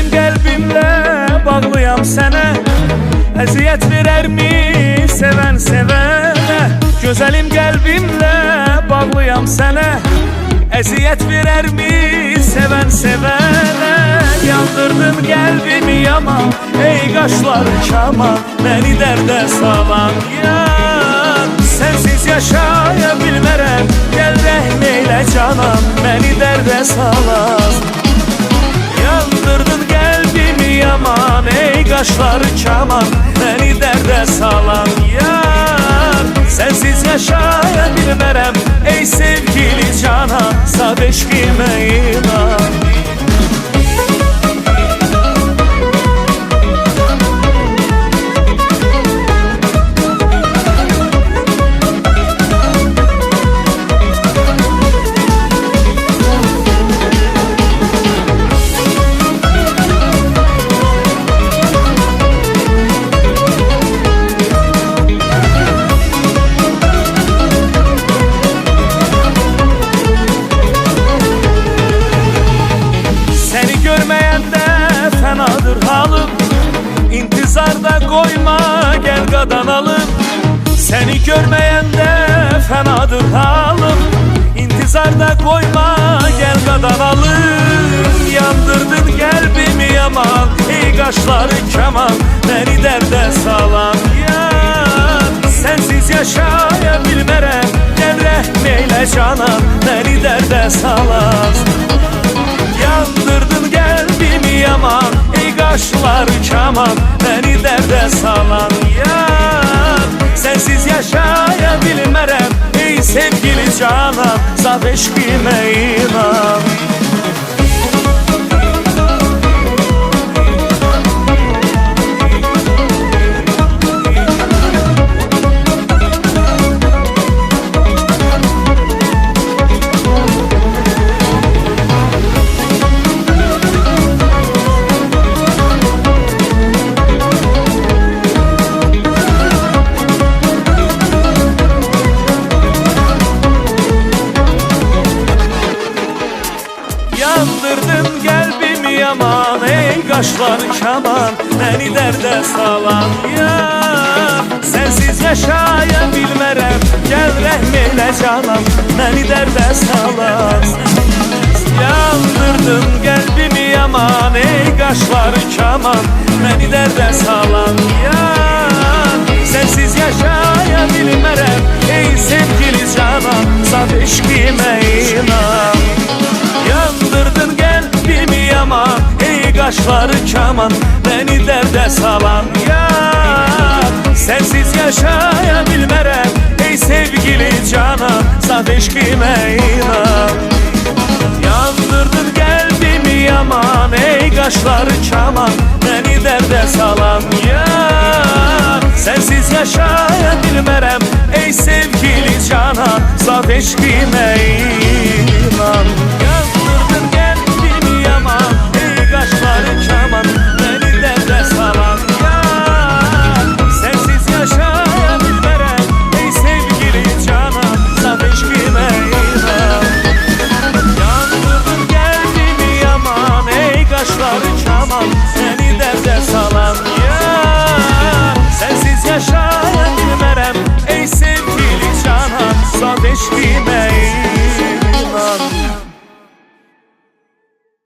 Gözəlim qəlbimlə bağlıyam sənə, əziyyət verərmi sevən sevənə? Gözəlim qəlbimlə bağlıyam sənə, əziyyət verərmi sevən sevənə? Yandırdın qəlbimi yaman, ey qaşlar kaman, məni dərdə salan yar. Sənsiz yaşaya bilmərəm, gəl rəhm eylə canan, məni dərdə salan. Yandırdın qəlbimi yaman, ey qaşlar kaman, məni dərdə salan yar. Sənsiz yaşaya bilmərəm, ey sevgili canan, saf eşqimə inan. Fənadır halım, intizarda qoyma, gəl qadanalım. Səni görməyəndə fənadır halım, intizarda qoyma, gəl qadanalım. Yandırdın qəlbimi yaman, ey qaşları kaman, məni dərdə salan yar. Sənsiz yaşaya bilmərəm, gəl rəhm eylə canan, məni dərdə salan. Yandırdın qəlbimi yaman, ey qaşlar kaman, məni dərdə salan yar. Sənsiz yaşaya bilmərəm, ey sevgili canan, saf eşqimə inan. Yandırdın qəlbimi yaman, ey qaşlar kaman, məni dərdə salan yar. Sənsiz yaşaya bilmərəm, gəl rəhm eylə canan, məni dərdə salan. Yandırdın qəlbimi yaman, ey qaşlar kaman, məni dərdə salan yar. Sənsiz yaşaya bilmərəm, ey sevgili canan, saf eşqimə inan. Yandırdın qəlbimi yaman, ey qaşları kaman, məni dərdə salan yar. Sənsiz yaşaya bilmərəm, ey sevgili canan, saf eşqimə inan. Yandırdın qəlbimi yaman, ey qaşları kaman, məni dərdə salan yar. Sənsiz yaşaya bilmərəm, ey sevgili canan, saf eşqimə inan.